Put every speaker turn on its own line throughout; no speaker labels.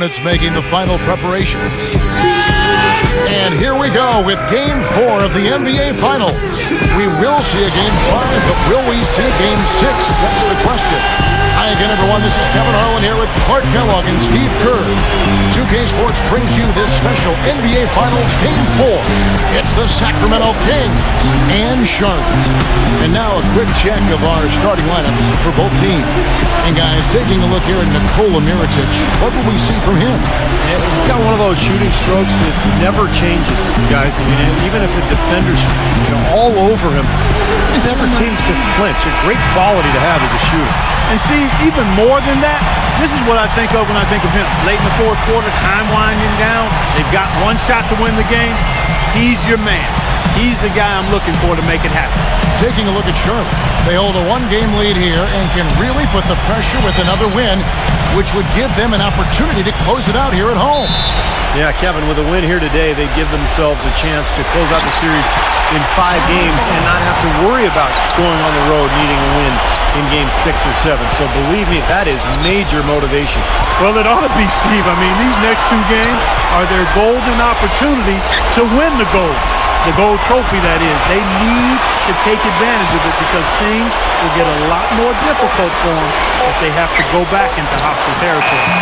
Hornets making the final preparations. And here we go with Game 4 of the NBA Finals. We will see a Game 5, but will we see a Game 6? That's the question. Hi again, everyone. This is Kevin Harlan here with Clark Kellogg and Steve Kerr. 2K Sports brings you this special NBA Finals Game 4. It's the Sacramento Kings and Charlotte. And now a quick check of our starting lineups for both teams. And guys, taking a look here at Nikola Mirotic, what will we see from him?
He's got one of those shooting strokes that never changes, guys. I mean, even if the defender's all over him, he just never seems to flinch. A great quality to have as a shooter.
And Steve, even more than that, this is what I think of when I think of him. Late in the fourth quarter, time winding down. They've got one shot to win the game. He's your man. He's the guy I'm looking for to make it happen.
Taking a look at Charlotte. They hold a one-game lead here and can really put the pressure with another win, which would give them an opportunity to close it out here at home.
Yeah, Kevin, with a win here today, they give themselves a chance to close out the series in 5 games and not have to worry about going on the road needing a win in Game 6 or 7. So believe me, that is major motivation.
Well, it ought to be, Steve. I mean, these next 2 games are their golden opportunity to win the gold. The gold trophy, that is. They need to take advantage of it because things will get a lot more difficult for them if they have to go back into hostile territory.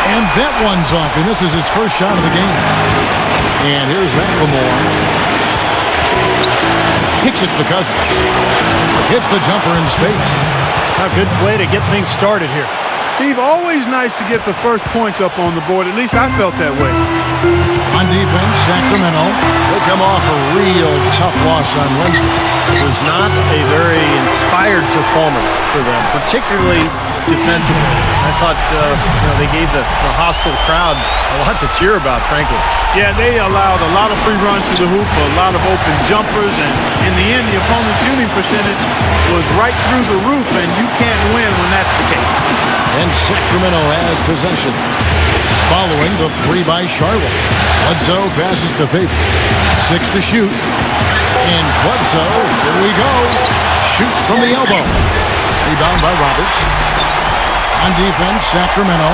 And that one's off, and this is his first shot of the game. And here's McLemore. Kicks it to Cousins. Hits the jumper in space.
A good way to get things started here.
Steve, always nice to get the first points up on the board. At least I felt that way.
On defense, Sacramento. They come off a real tough loss on Wednesday.
It was not a very inspired performance for them, particularly defensively. I thought they gave the hostile crowd a lot to cheer about, frankly.
Yeah, they allowed a lot of free runs to the hoop, a lot of open jumpers, and in the end, the opponent's shooting percentage was right through the roof, and you can't win when that's the case.
And Sacramento has possession. Following the 3 by Charlotte. Bledsoe passes to Favors. 6 to shoot. And Bledsoe, here we go. Shoots from the elbow. Rebound by Roberts. On defense, Sacramento.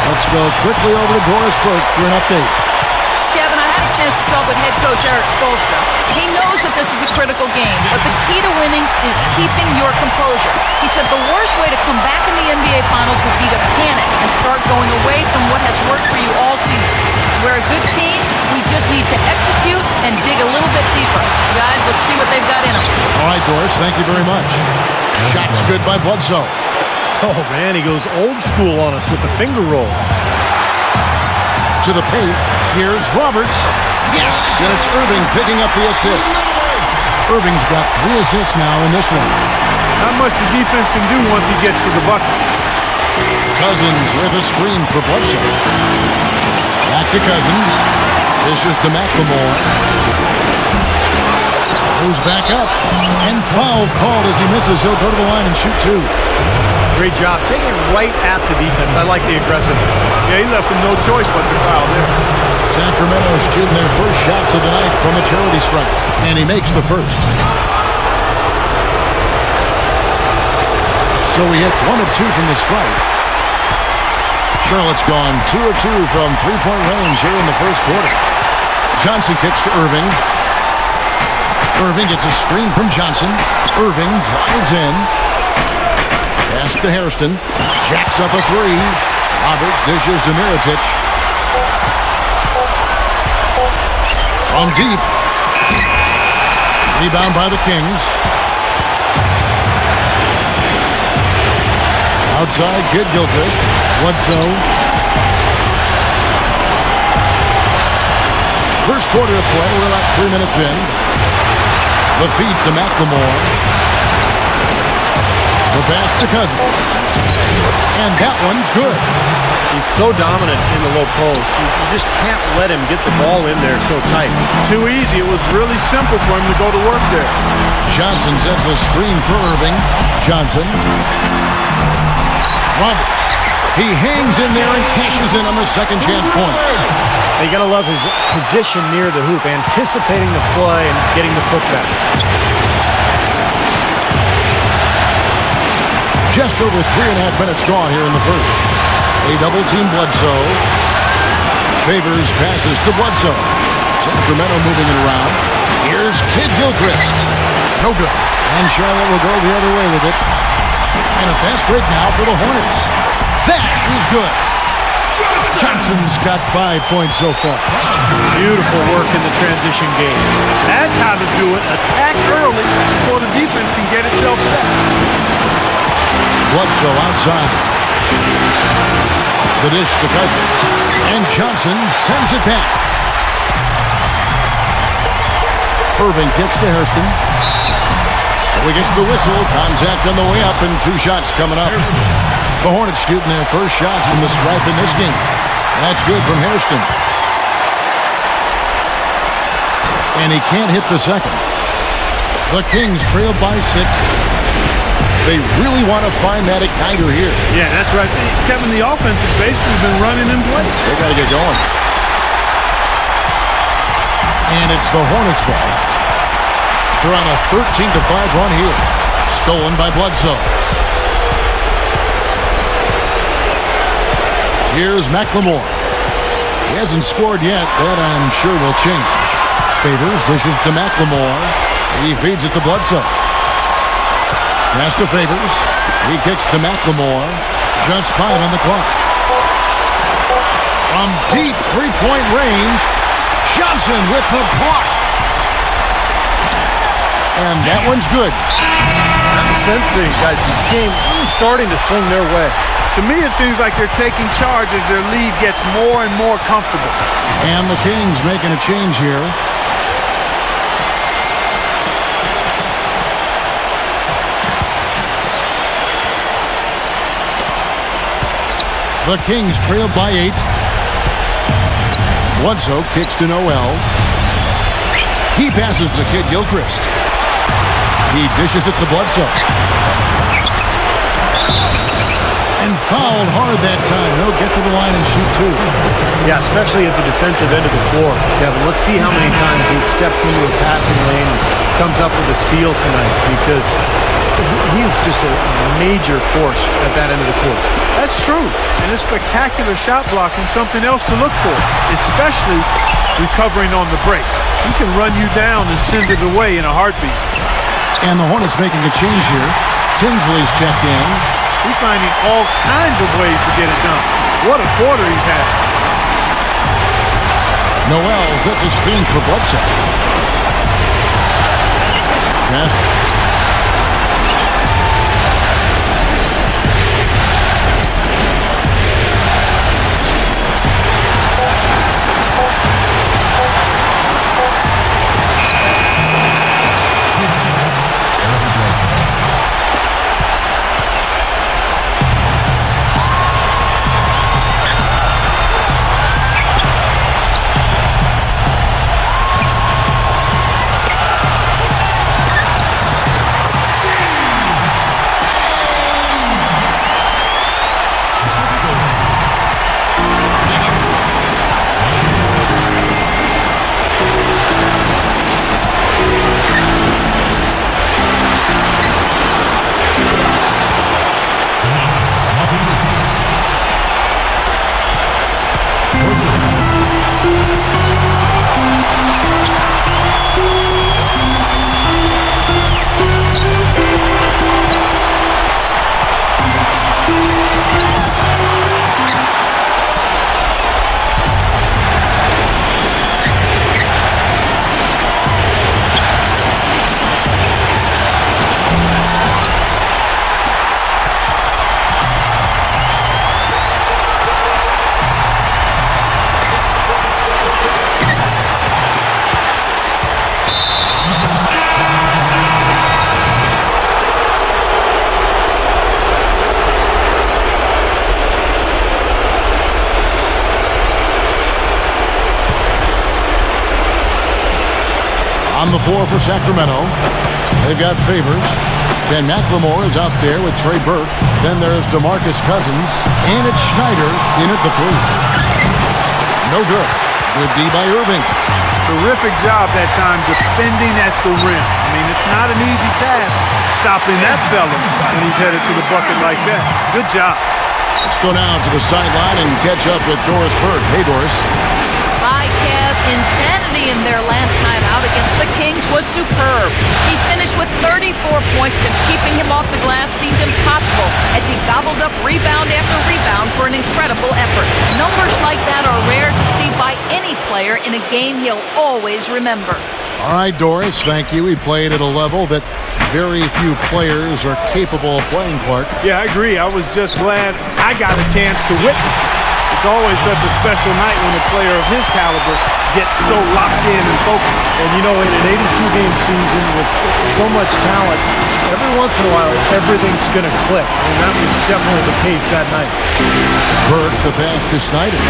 Let's go quickly over to Boris Burke for an update.
Kevin, I had a chance to talk with head coach Eric Spoelstra. He knows that this is a critical game, but the key to winning is keeping your composure. He said the worst way to come back in the NBA Finals would be to panic and start going away from what has worked for you all season. We're a good team. We just need to execute and dig a little bit deeper. Guys, let's see what they've got in them.
All right, Doris, thank you very much. Shot's good by Bledsoe.
Oh, man, he goes old school on us with the finger roll.
To the paint, here's Roberts. Yes, and it's Irving picking up the assist. Irving's got 3 assists now in this one.
Not much the defense can do once he gets to the bucket.
Cousins with a screen for Bledsoe. Back to Cousins. This is to McLemore. Goes back up. And foul called as he misses. He'll go to the line and shoot 2.
Great job. Taking it right at the defense. I like the aggressiveness.
Yeah, he left him no choice but to foul there.
Sacramento shooting their first shots of the night from a charity stripe. And he makes the first. So he hits 1 of 2 from the stripe. Charlotte's gone 2 of 2 from 3-point range here in the first quarter. Johnson kicks to Irving. Irving gets a screen from Johnson. Irving drives in. Pass to Hairston. Jacks up a 3. Roberts dishes to Mirotic. From deep. Rebound by the Kings. Outside, Kid Gilchrist. Bledsoe. First quarter of play. We're about 3 minutes in. The feed to McLemore. The pass to Cousins. And that one's good.
He's so dominant in the low post. You just can't let him get the ball in there so tight.
Too easy. It was really simple for him to go to work there.
Johnson sends the screen for Irving. Johnson. Roberts. He hangs in there and cashes in on the second chance points.
You gotta love his position near the hoop, anticipating the play and getting the putback.
Just over 3.5 minutes gone here in the first. They double-team Bledsoe. Favors passes to Bledsoe. Sacramento moving it around. Here's Kid Gilchrist. No good. And Charlotte will go the other way with it. And a fast break now for the Hornets. That is good. Johnson's got 5 points so far.
Beautiful work in the transition game.
That's how to do it. Attack early before the defense can get itself set.
Bledsoe outside. The dish to Cousins. And Johnson sends it back. Irving kicks to Hairston. So he gets the whistle. Contact on the way up and 2 shots coming up. The Hornets shooting their first shots from the stripe in this game. That's good from Hairston. And he can't hit the second. The Kings trail by 6. They really want to find that igniter here.
Yeah, that's right. Kevin, the offense has basically been running in place.
They got to get going. And it's the Hornets' ball. They're on a 13-5 run here. Stolen by Bledsoe. Here's McLemore. He hasn't scored yet. That, I'm sure, will change. Favors dishes to McLemore. He feeds it to Bledsoe. Pass to Favors. He kicks to McLemore. Just 5 on the clock. From deep three-point range, Johnson with the block. And that one's good.
I'm sensing, guys, this game really starting to swing their way.
To me, it seems like they're taking charge as their lead gets more and more comfortable.
And the Kings making a change here. The Kings trail by 8. Bledsoe kicks to Noel. He passes to Kid Gilchrist. He dishes it to Bledsoe. And fouled hard that time. He'll get to the line and shoot 2.
Yeah, especially at the defensive end of the floor. Kevin, let's see how many times he steps into a passing lane and comes up with a steal tonight, because he's just a major force at that end of the court.
That's true. And his spectacular shot blocking, something else to look for, especially recovering on the break. He can run you down and send it away in a heartbeat.
And the Hornets making a change here. Tinsley's checked in.
He's finding all kinds of ways to get it done. What a quarter he's had.
Noel sets a screen for Bledsoe. Pass. On the floor for Sacramento, they've got Favors. Then McLemore is out there with Trey Burke. Then there's DeMarcus Cousins. And it's Schneider in at the 3. No good. Good D by Irving.
Terrific job that time defending at the rim. I mean, it's not an easy task stopping that fella when he's headed to the bucket like that. Good job.
Let's go now to the sideline and catch up with Doris Burke. Hey, Doris.
Hi, Kev. Insanity in their last time out against the Kings was superb. He finished with 34 points, and keeping him off the glass seemed impossible as he gobbled up rebound after rebound for an incredible effort. Numbers like that are rare to see by any player in a game he'll always remember.
All right, Doris, thank you. He played at a level that very few players are capable of playing, Clark.
Yeah, I agree. I was just glad I got a chance to witness it. It's always such a special night when a player of his caliber gets so locked in and focused.
And you know, in an 82-game season with so much talent, every once in a while, everything's going to click. And that was definitely the case that night.
Burke, the pass to Snyder.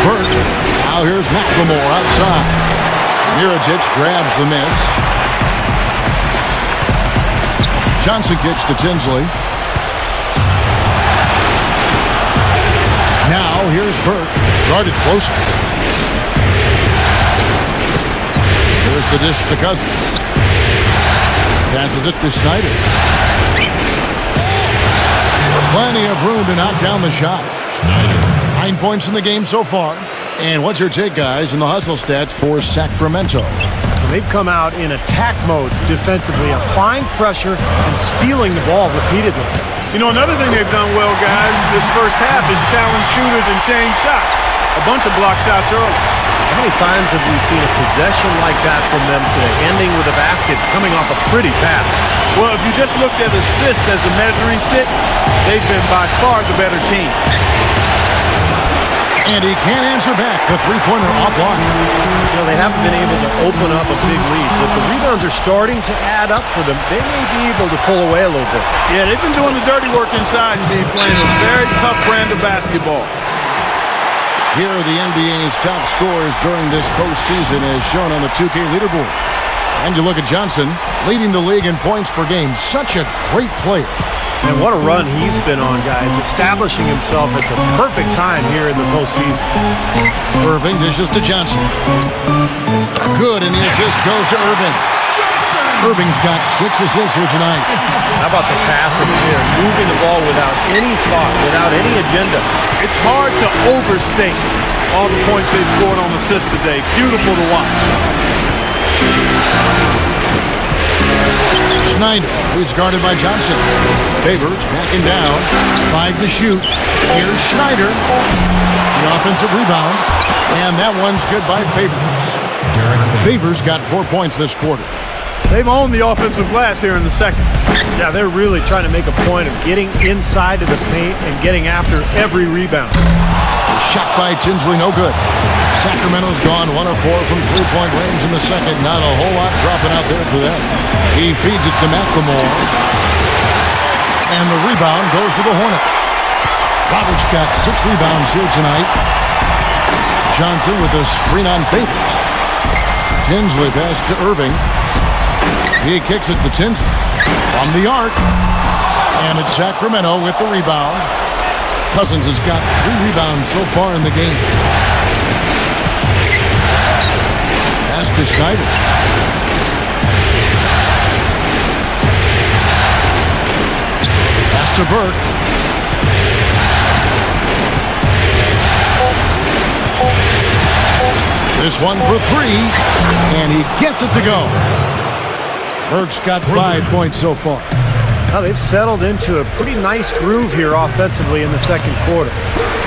Burke. Now here's McLemore outside. Mirotic grabs the miss. Johnson kicks to Tinsley. Now here's Burke, guarded closer. Here's the dish to Cousins. Passes it to Snyder. Plenty of room to knock down the shot. Snyder. 9 points in the game so far. And what's your take, guys, in the hustle stats for Sacramento?
They've come out in attack mode defensively, applying pressure and stealing the ball repeatedly.
You know, another thing they've done well, guys, this first half is challenge shooters and change shots. A bunch of block shots early.
How many times have we seen a possession like that from them today, ending with a basket coming off a pretty pass?
Well, if you just looked at assists as a measuring stick, they've been by far the better team.
And he can't answer back. The three-pointer offline.
You know, they haven't been able to open up a big lead, but the rebounds are starting to add up for them. They may be able to pull away a little bit.
Yeah, they've been doing the dirty work inside, Steve, playing a very tough brand of basketball.
Here are the NBA's top scorers during this postseason as shown on the 2K leaderboard. And you look at Johnson, leading the league in points per game. Such a great player.
And what a run he's been on, guys, establishing himself at the perfect time here in the postseason.
Irving dishes to Johnson. Good, and the assist goes to Irving. Irving's got 6 assists here tonight.
How about the passing here? Moving the ball without any thought, without any agenda.
It's hard to overstate all the points they've scored on assists today. Beautiful to watch.
Snyder is guarded by Johnson. Favors backing down. 5 to shoot. Here's Snyder. The offensive rebound. And that one's good by Favors. Favors got 4 points this quarter.
They've owned the offensive glass here in the second.
Yeah, they're really trying to make a point of getting inside of the paint and getting after every rebound.
Shot by Tinsley, no good. Sacramento's gone 1 of 4 from three-point range in the second. Not a whole lot dropping out there for them. He feeds it to McLemore. And the rebound goes to the Hornets. Roberts got 6 rebounds here tonight. Johnson with a screen on Favors. Tinsley pass to Irving. He kicks it to Tinsley from the arc. And it's Sacramento with the rebound. Cousins has got 3 rebounds so far in the game. Pass to Snyder. Pass to Burke. This one for 3, and he gets it to go. Burke's got 5 points so far.
Now they've settled into a pretty nice groove here offensively in the second quarter.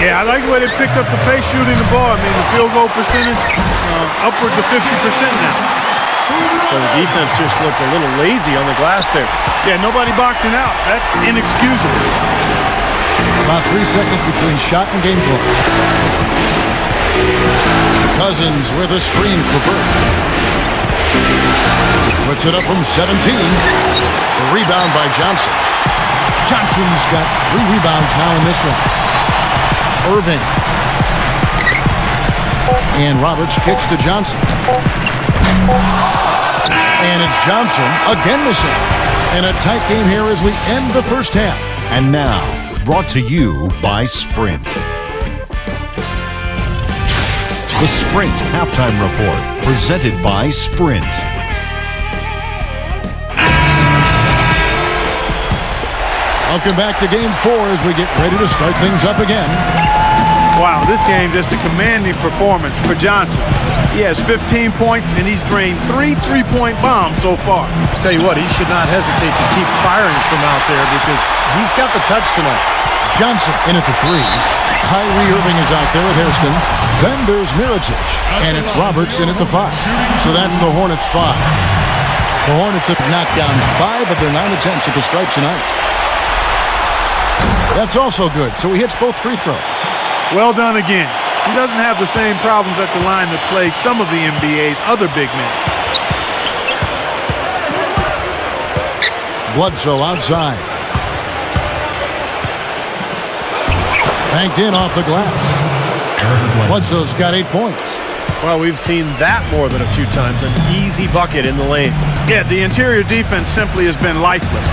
Yeah, I like the way they picked up the pace shooting the ball. I mean, the field goal percentage upwards of 50% now.
So the defense just looked a little lazy on the glass there.
Yeah, nobody boxing out. That's inexcusable.
About 3 seconds between shot and game clock. Cousins with a screen for Burke. Puts it up from 17. The rebound by Johnson. Johnson's got 3 rebounds now in this one. Irving. And Roberts kicks to Johnson. And it's Johnson again missing. And a tight game here as we end the first half.
And now, brought to you by Sprint. The Sprint Halftime Report, presented by Sprint.
Welcome back to Game 4 as we get ready to start things up again.
Wow, this game just a commanding performance for Johnson. He has 15 points, and he's drained 3 3-point bombs so far.
I'll tell you what, he should not hesitate to keep firing from out there because he's got the touch tonight.
Johnson in at the 3. Kyrie Irving is out there with Hairston. Then there's Mirotic, and it's Roberts in at the 5. So that's the Hornets' 5. The Hornets have knocked down 5 of their 9 attempts at the stripe tonight. That's also good, so he hits both free throws.
Well done again. He doesn't have the same problems at the line that plague some of the NBA's other big men.
Bledsoe outside. Banked in off the glass. Bledsoe's got 8 points.
Well, we've seen that more than a few times. An easy bucket in the lane.
Yeah, the interior defense simply has been lifeless.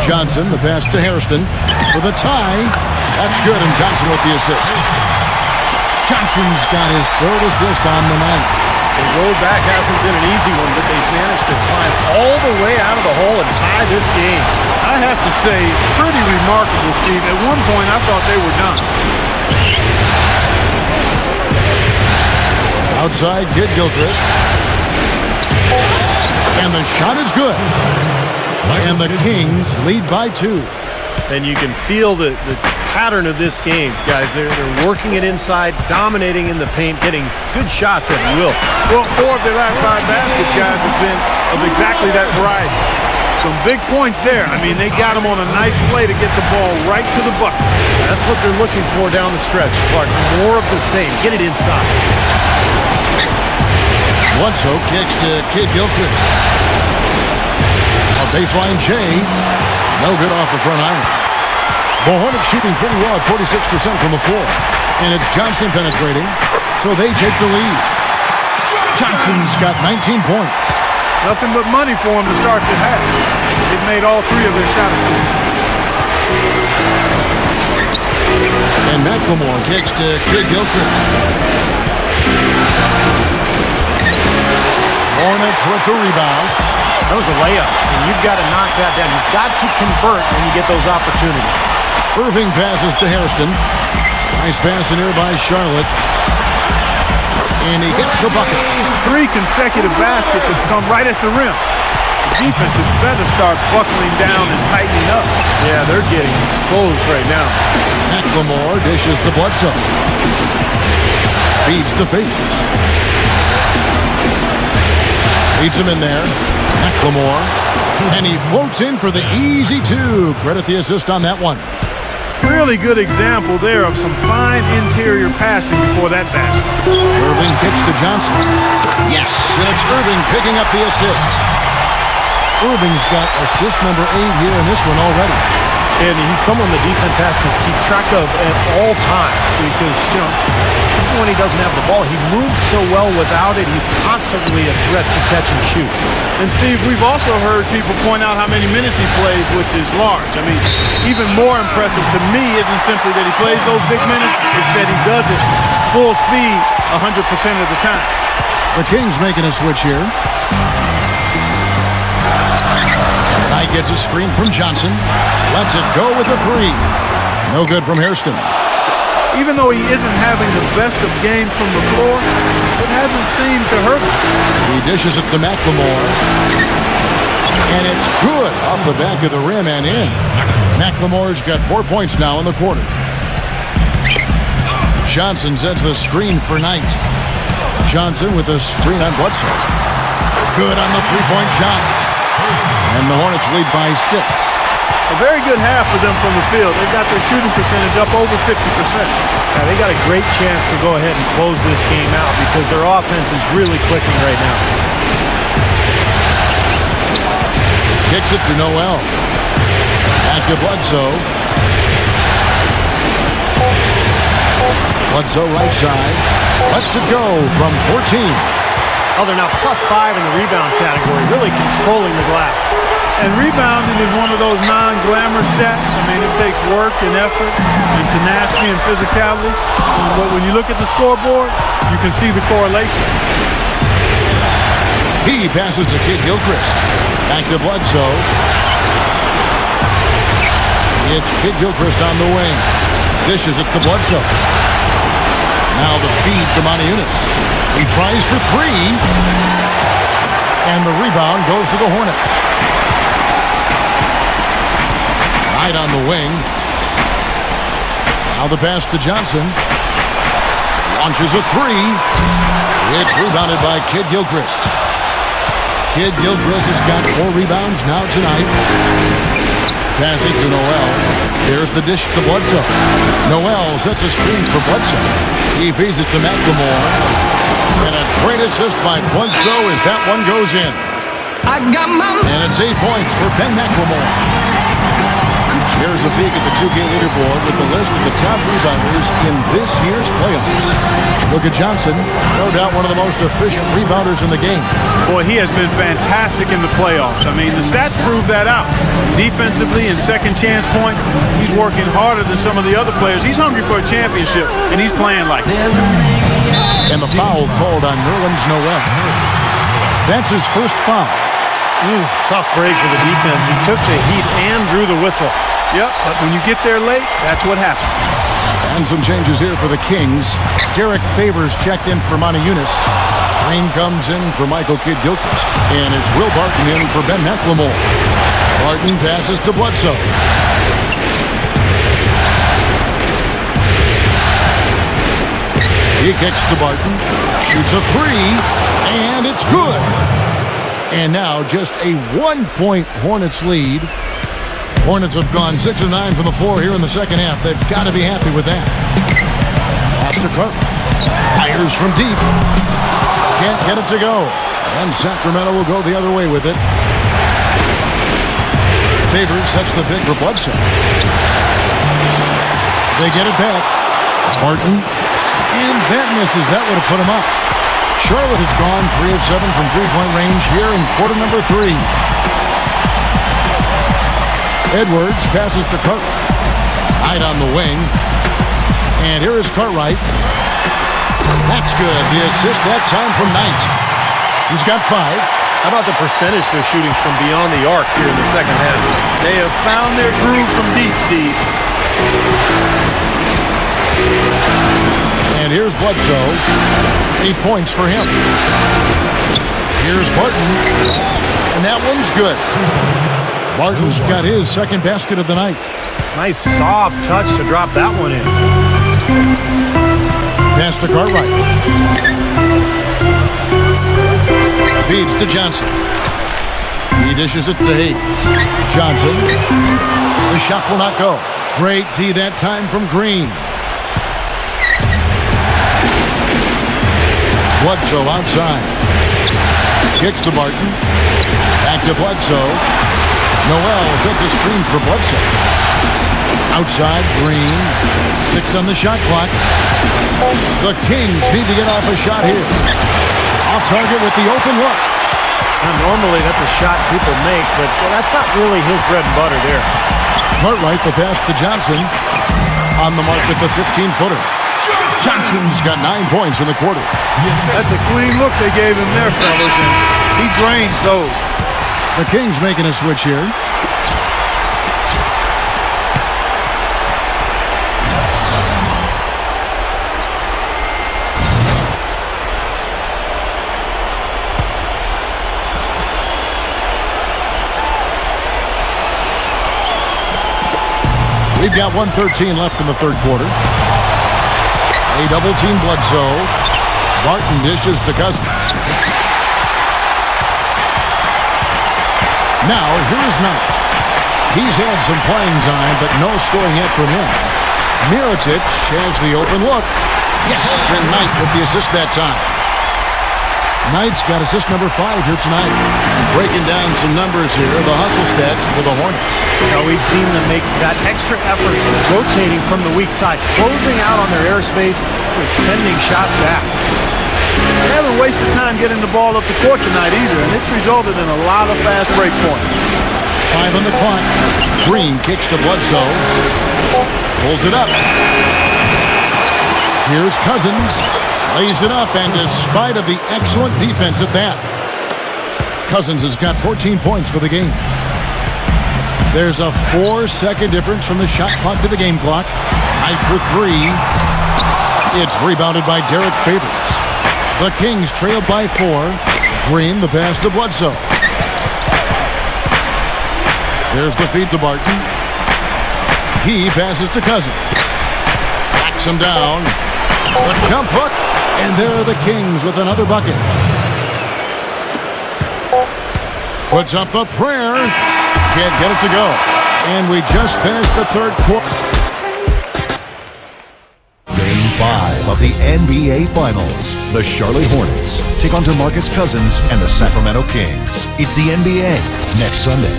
Johnson, the pass to Hairston for the tie. That's good, and Johnson with the assist. Johnson's got his 3rd assist on the night.
The road back hasn't been an easy one, but they've managed to climb all the way out of the hole and tie this game.
I have to say, pretty remarkable, Steve. At one point, I thought they were done.
Outside, Kid Gilchrist. And the shot is good. And the Kings lead by 2.
And you can feel the pattern of this game, guys. They're working it inside, dominating in the paint, getting good shots at will.
Well, 4 of their last 5 baskets, guys, have been of exactly that variety. Some big points there. I mean, they got them on a nice play to get the ball right to the bucket.
That's what they're looking for down the stretch, Clark. More of the same. Get it inside.
Bledsoe kicks to Kid Gilchrist. A baseline J. No good off the front iron. The Hornets shooting pretty well at 46% from the floor. And it's Johnson penetrating, so they take the lead. Johnson's got 19 points.
Nothing but money for them to start the half. They've made all 3 of their shot attempts.
And McLemore kicks to Kid Gilchrist. Hornets with the rebound.
That was a layup, and you've got to knock that down. You've got to convert when you get those opportunities.
Irving passes to Hairston. Nice pass in here by Charlotte. And he gets the bucket.
3 consecutive baskets have come right at the rim. The defense has better start buckling down and tightening up.
Yeah, they're getting exposed right now.
McLemore dishes to Bledsoe. Feeds to Favors. Leads him in there. McLemore. And he floats in for the easy 2. Credit the assist on that one.
Really good example there of some fine interior passing before that basket.
Irving kicks to Johnson. Yes, and it's Irving picking up the assist. Irving's got assist number 8 here in this one already.
And he's someone the defense has to keep track of at all times because, you know, even when he doesn't have the ball, he moves so well without it. He's constantly a threat to catch and shoot.
And, Steve, we've also heard people point out how many minutes he plays, which is large. I mean, even more impressive to me isn't simply that he plays those big minutes, it's that he does it full speed 100% of the time.
The Kings making a switch here. Knight gets a screen from Johnson. Lets it go with a 3. No good from Hairston.
Even though he isn't having the best of games from the floor, it hasn't seemed to hurt him.
He dishes it to McLemore. And it's good off the back of the rim and in. McLemore's got 4 points now in the quarter. Johnson sets the screen for Knight. Johnson with a screen on Bledsoe. Good on the 3-point shot. And the Hornets lead by 6.
A very good half for them from the field. They've got their shooting percentage up over 50%.
Yeah, they got a great chance to go ahead and close this game out because their offense is really clicking right now.
Kicks it to Noel. Back to Bledsoe. Bledsoe right side. Lets it go from 14.
Oh, they're now +5 in the rebound category, really controlling the glass.
And rebounding is one of those non-glamorous stats. I mean, it takes work and effort and tenacity and physicality. But when you look at the scoreboard, you can see the correlation.
He passes to Kid Gilchrist. Back to Bledsoe. It's Kid Gilchrist on the wing. Dishes it to Bledsoe. Now the feed to Moniunas. He tries for three. And the rebound goes to the Hornets. Knight on the wing. Now the pass to Johnson. Launches a three. It's rebounded by Kid Gilchrist. Kid Gilchrist has got 4 rebounds now tonight. Pass it to Noel. Here's the dish to Bledsoe. Noel sets a screen for Bledsoe. He feeds it to McLemore. And a great assist by Bledsoe as that one goes in. And it's 8 points for Ben McLemore. Here's a peek at the 2K leaderboard with the list of the top rebounders in this year's playoffs. Look at Johnson, no doubt one of the most efficient rebounders in the game.
Boy, he has been fantastic in the playoffs. I mean, the stats prove that out. Defensively and second chance point, he's working harder than some of the other players. He's hungry for a championship, and he's playing like it.
And the foul called on Nerlens Noel. That's his first foul.
Tough break for the defense. He took the heat and drew the whistle.
Yep, but when you get there late, that's what happens.
And some changes here for the Kings. Derek Favors checked in for Moniunas. Green comes in for Michael Kidd Gilchrist. And it's Will Barton in for Ben McLemore. Barton passes to Bledsoe. He kicks to Barton. Shoots a three. And it's good. And now just a 1-point Hornets lead. Hornets have gone 6 of 9 from the floor here in the second half. They've got to be happy with that. Pass to Carter. Fires from deep. Can't get it to go. And Sacramento will go the other way with it. Favors sets the pick for Bledsoe. They get it back. Barton. And that misses. That would have put him up. Charlotte has gone 3 of 7 from three-point range here in quarter number 3. Edwards passes to Cartwright. Knight on the wing. And here is Cartwright. That's good. The assist that time from Knight. He's got 5.
How about the percentage they're shooting from beyond the arc here in the second half?
They have found their groove from deep, Steve.
And here's Bledsoe. 8 points for him. Here's Barton. And that one's good. Barton's got his second basket of the night.
Nice soft touch to drop that one in.
Pass to Cartwright. Feeds to Johnson. He dishes it to Hayes. Johnson. The shot will not go. Great D that time from Green. Bledsoe outside. Kicks to Barton. Back to Bledsoe. Noel sets a screen for Bledsoe. Outside, Green. 6 on the shot clock. The Kings need to get off a shot here. Off target with the open look.
Now, normally that's a shot people make, but that's not really his bread and butter there.
Cartwright, the pass to Johnson. On the mark with the 15-footer. Johnson's got 9 points in the quarter.
That's a clean look they gave him there, fellas, and he drains those.
The Kings making a switch here. We've got 1:13 left in the third quarter. A double-team Bledsoe. Barton dishes to Cousins. Now, here is Knight. He's had some playing time, but no scoring yet from him. Mirotic has the open look. Yes, and Knight with the assist that time. Knight's got assist number 5 here tonight. And breaking down some numbers here, the hustle stats for the Hornets.
Now, we've seen them make that extra effort rotating from the weak side, closing out on their airspace, with sending shots back.
They haven't wasted time getting the ball up the court tonight either, and it's resulted in a lot of fast break points.
5 on the clock. Green kicks to Bledsoe. Pulls it up. Here's Cousins. Lays it up, and despite of the excellent defense at that, Cousins has got 14 points for the game. There's a 4-second difference from the shot clock to the game clock. Tied for 3. It's rebounded by Derek Favors. The Kings trail by 4. Green, the pass to Bledsoe. There's the feed to Barton. He passes to Cousins. Backs him down. The jump hook. And there are the Kings with another bucket. Puts up a prayer. Can't get it to go. And we just finished the third quarter.
Game 5 of the NBA Finals. The Charlotte Hornets take on DeMarcus Cousins and the Sacramento Kings. It's the NBA next Sunday.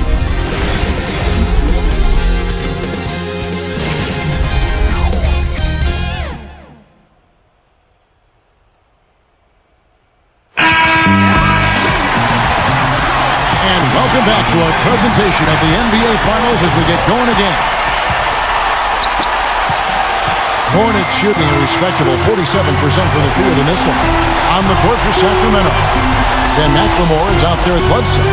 Welcome back to our presentation of the NBA Finals as we get going again. Hornets shooting a respectable 47% from the field in this one. On the court for Sacramento. Then McLemore is out there at Bledsoe.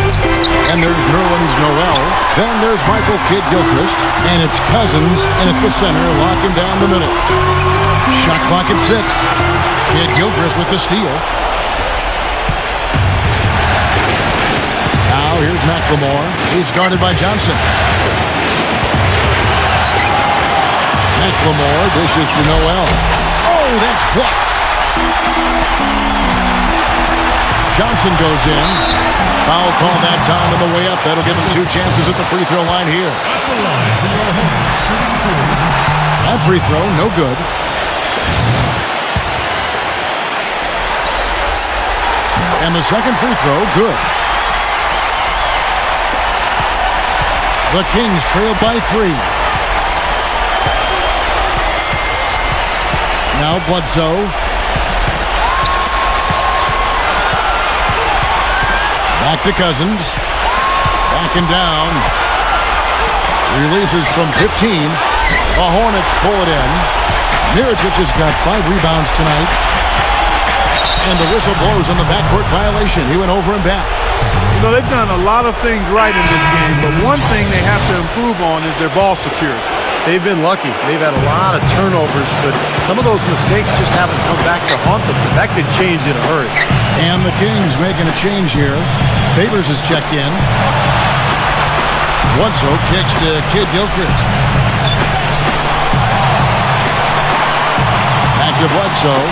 And there's Nerlens Noel. Then there's Michael Kidd-Gilchrist. And it's Cousins in at the center, locking down the middle. Shot clock at 6. Kidd-Gilchrist with the steal. Now here's McLemore. He's guarded by Johnson. McLemore dishes to Noel. Oh, that's blocked. Johnson goes in. Foul call that time on the way up. That'll give him 2 chances at the free throw line here. That free throw, no good. And the second free throw, good. The Kings trail by 3. Now Bledsoe. Back to Cousins. Backing down. Releases from 15. The Hornets pull it in. Mirotic has got 5 rebounds tonight. And the whistle blows on the backcourt violation. He went over and back.
You know, they've done a lot of things right in this game, but one thing they have to improve on is their ball security.
They've been lucky. They've had a lot of turnovers, but some of those mistakes just haven't come back to haunt them. That could change in a hurry.
And the Kings making a change here. Favors is checked in. Bledsoe kicks to Kidd-Gilchrist. Back to Bledsoe.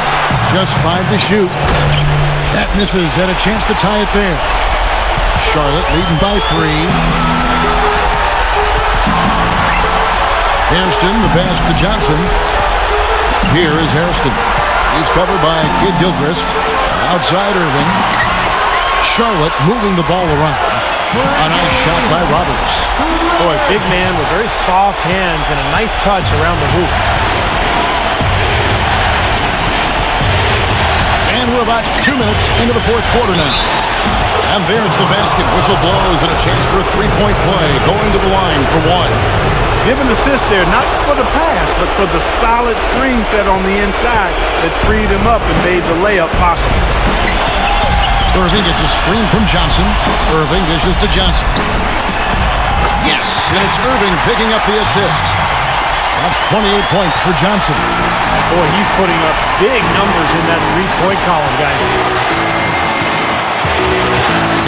Just 5 to shoot. That misses. Had a chance to tie it there. Charlotte leading by 3. Hairston, the pass to Johnson. Here is Hairston. He's covered by Kidd-Gilchrist. Outside Irving. Charlotte moving the ball around. A nice shot by Roberts.
Boy, big man with very soft hands and a nice touch around the hoop.
And we're about 2 minutes into the fourth quarter now. And there's the basket. Whistle blows and a chance for a 3-point play. Going to the line for 1.
Give an assist there, not for the pass, but for the solid screen set on the inside that freed him up and made the layup possible.
Irving gets a screen from Johnson. Irving dishes to Johnson. Yes, and it's Irving picking up the assist. That's 28 points for Johnson.
Boy, he's putting up big numbers in that 3-point column, guys.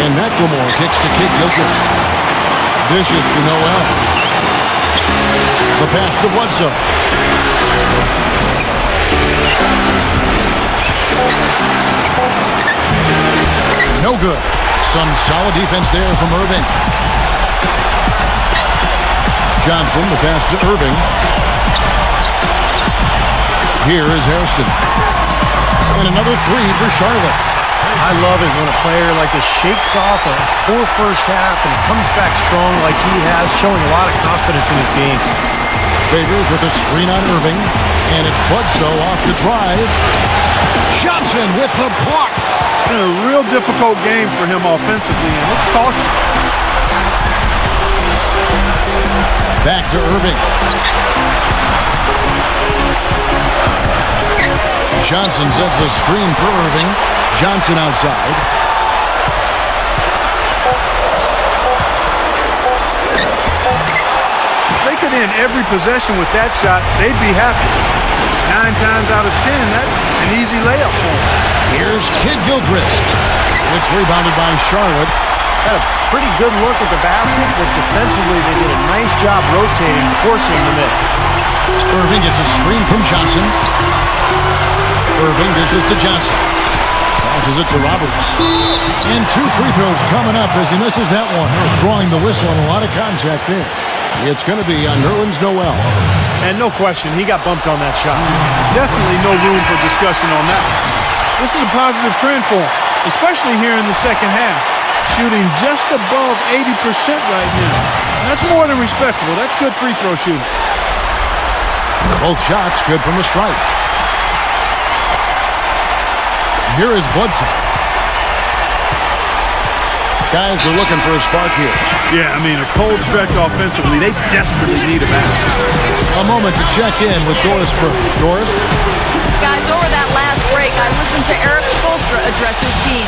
And McLemore kicks to Kidd-Gilchrist. Dishes to Noel. The pass to Bledsoe. No good. Some solid defense there from Irving. Johnson, the pass to Irving. Here is Hairston. And another 3 for Charlotte.
I love it when a player like this shakes off a poor first half and comes back strong like he has, showing a lot of confidence in his game.
Favors with a screen on Irving. And it's Bledsoe off the drive. Johnson with the block.
Been a real difficult game for him offensively, and it's costly.
Back to Irving. Johnson sets the screen for Irving. Johnson outside.
they could end every possession with that shot, they'd be happy. 9 times out of 10, that's an easy layup for them.
Here's Kid Gilchrist. It's rebounded by Charlotte.
Had a pretty good look at the basket, but defensively they did a nice job rotating, forcing the miss.
Irving gets a screen from Johnson. Irving dishes to Johnson. Passes it to Roberts. And 2 free throws coming up as he misses that one. Drawing the whistle and a lot of contact there. It's going to be on Nerlens Noel.
And no question, he got bumped on that shot.
Definitely no room for discussion on that. This is a positive trend for him, especially here in the second half. Shooting just above 80% right now. That's more than respectable. That's good free throw shooting.
Both shots good from the stripe. Here is Bledsoe. Guys are looking for a spark here.
Yeah, I mean, a cold stretch offensively. They desperately need a basket.
A moment to check in with Doris Burke. Doris?
Guys, over that last break, I listened to Eric Spoelstra address his team.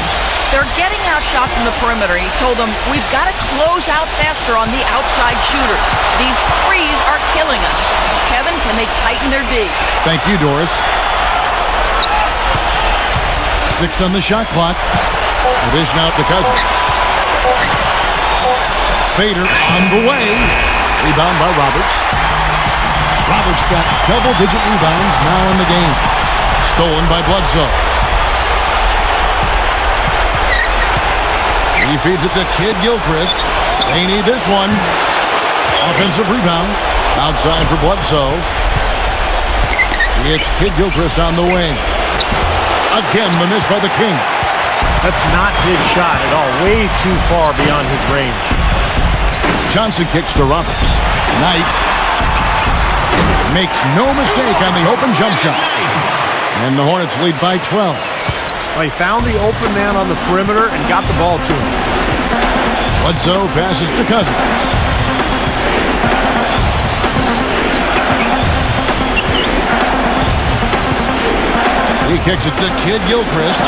They're getting outshot from the perimeter. He told them, we've got to close out faster on the outside shooters. These threes are killing us. Kevin, can they tighten their D?
Thank you, Doris. 6 on the shot clock. The dish now to Cousins. Fader on the way. Rebound by Roberts. Roberts got double-digit rebounds now in the game. Stolen by Bledsoe. He feeds it to Kid Gilchrist. They need this one. Offensive rebound. Outside for Bledsoe. It's Kid Gilchrist on the wing. Again, the miss by the King.
That's not his shot at all. Way too far beyond his range.
Johnson kicks to Roberts. Knight makes no mistake on the open jump shot. And the Hornets lead by 12.
Well, he found the open man on the perimeter and got the ball to him.
Bledsoe passes to Cousins. He kicks it to Kid Gilchrist.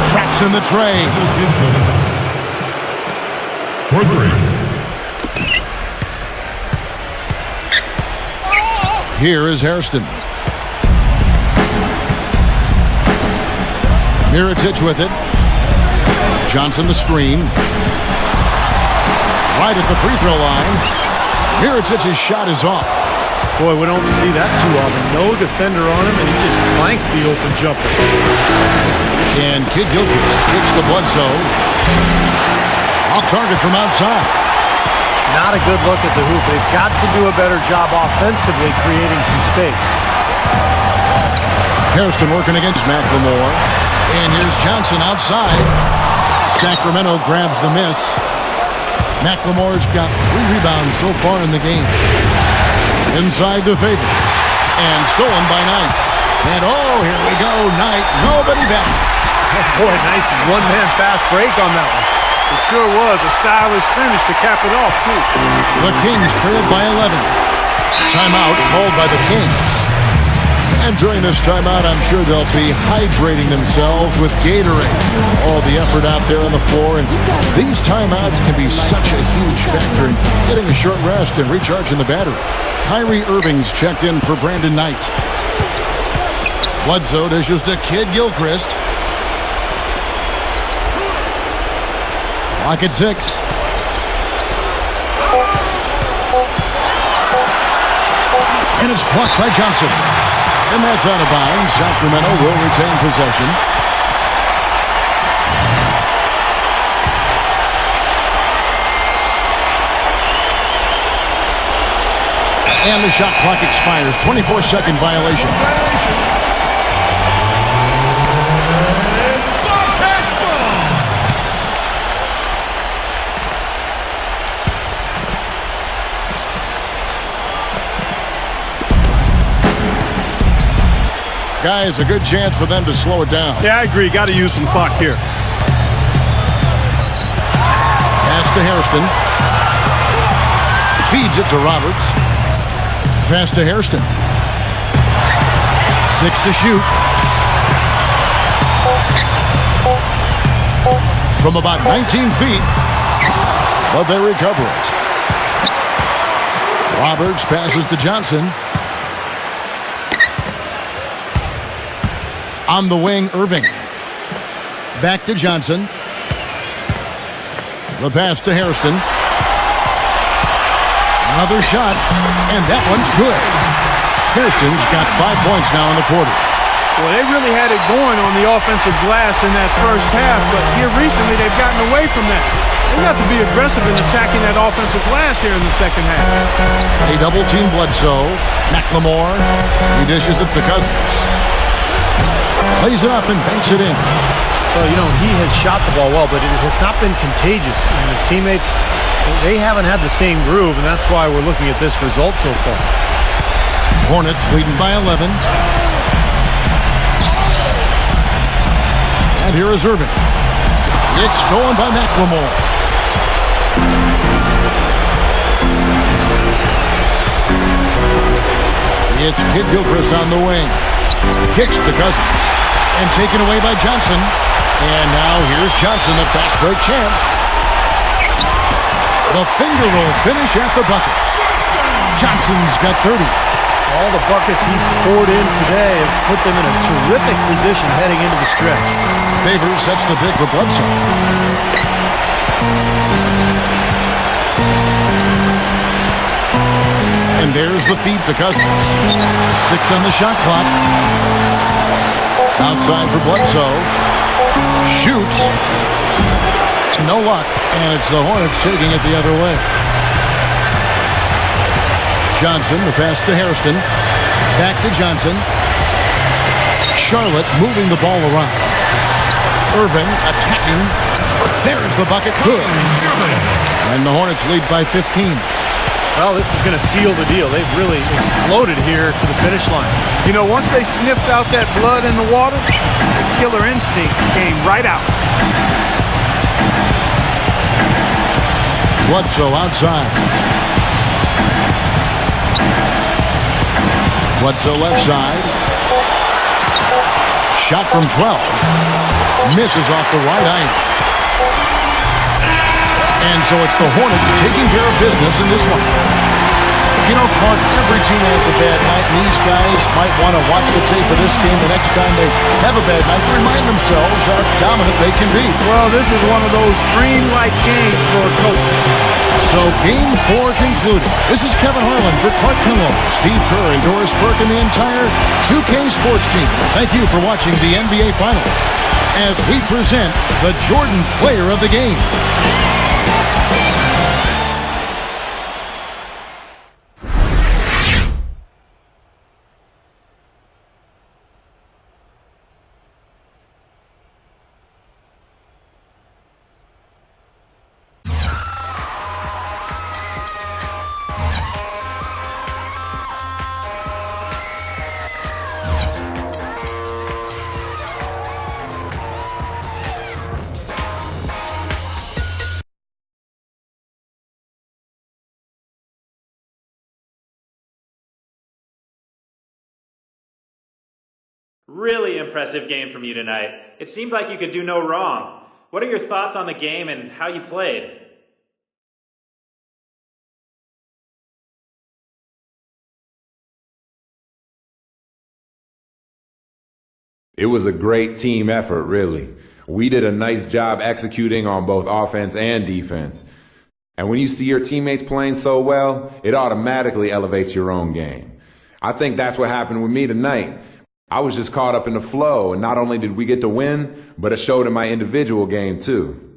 Traps in the tray.
For 3.
Here is Hairston. Mirotic with it. Johnson the screen. Right at the free throw line. Mirotic's shot is off.
Boy, we don't see that too often. No defender on him, and he just clanks the open jumper.
And Kid Gilchrist kicks to Bledsoe. Off target from outside.
Not a good look at the hoop. They've got to do a better job offensively creating some space.
Hairston working against McLemore. And here's Johnson outside. Sacramento grabs the miss. McLemore's got 3 rebounds so far in the game. Inside to Favors. And stolen by Knight. And oh, here we go. Knight. Nobody back.
Oh, boy, nice one-man fast break on that one.
It sure was a stylish finish to cap it off, too.
The Kings trailed by 11. Timeout called by the Kings. And during this timeout, I'm sure they'll be hydrating themselves with Gatorade. All the effort out there on the floor. And these timeouts can be such a huge factor in getting a short rest and recharging the battery. Kyrie Irving's checked in for Brandon Knight. Bledsoe dishes to Kid Gilchrist. Clock at 6. And it's blocked by Johnson. And that's out of bounds. Sacramento will retain possession. And the shot clock expires. 24-second violation. Guys, a good chance for them to slow it down.
Yeah, I agree. Got to use some clock here.
Pass to Hairston. Feeds it to Roberts. Pass to Hairston. 6 to shoot. From about 19 feet. But they recover it. Roberts passes to Johnson. On the wing, Irving. Back to Johnson. The pass to Hairston. Another shot, and that one's good. Hairston's got 5 points now in the quarter.
Well, they really had it going on the offensive glass in that first half, but here recently they've gotten away from that. They've got to be aggressive in attacking that offensive glass here in the second half.
A double-team Bledsoe. McLemore. He dishes it to Cousins. Plays it up and banks it in.
Well, you know, he has shot the ball well, but it has not been contagious. And his teammates, they haven't had the same groove, and that's why we're looking at this result so far.
Hornets leading by 11. And here is Irving. It's stolen by McLemore. It's Kid Gilchrist on the wing. Kicks to Cousins. And taken away by Johnson. And now here's Johnson, a fast break chance. The finger roll finish at the bucket. Johnson's got 30.
All the buckets he's poured in today have put them in a terrific position heading into the stretch.
Favors sets the bid for Bledsoe. And there's the feed to Cousins. 6 on the shot clock. Outside for Bledsoe. Shoots. No luck. And it's the Hornets taking it the other way. Johnson, the pass to Hairston. Back to Johnson. Charlotte moving the ball around. Irving attacking. There's the bucket. Good. And the Hornets lead by 15.
Well, this is going to seal the deal. They've really exploded here to the finish line.
You know, once they sniffed out that blood in the water, the killer instinct came right out.
Bledsoe outside. Bledsoe left side. Shot from 12. Misses off the right iron. And so it's the Hornets taking care of business in this one. You know, Clark, every team has a bad night, and these guys might want to watch the tape of this game the next time they have a bad night to remind themselves how dominant they can be.
Well, this is one of those dream-like games for a coach.
So Game 4 concluded. This is Kevin Harlan for Clark Kellogg, Steve Kerr, and Doris Burke, and the entire 2K Sports team. Thank you for watching the NBA Finals as we present the Jordan Player of the Game.
Really impressive game from you tonight. It seemed like you could do no wrong. What are your thoughts on the game and how you played?
It was a great team effort, really. We did a nice job executing on both offense and defense. And when you see your teammates playing so well, it automatically elevates your own game. I think that's what happened with me tonight. I was just caught up in the flow, and not only did we get to win, but it showed in my individual game too.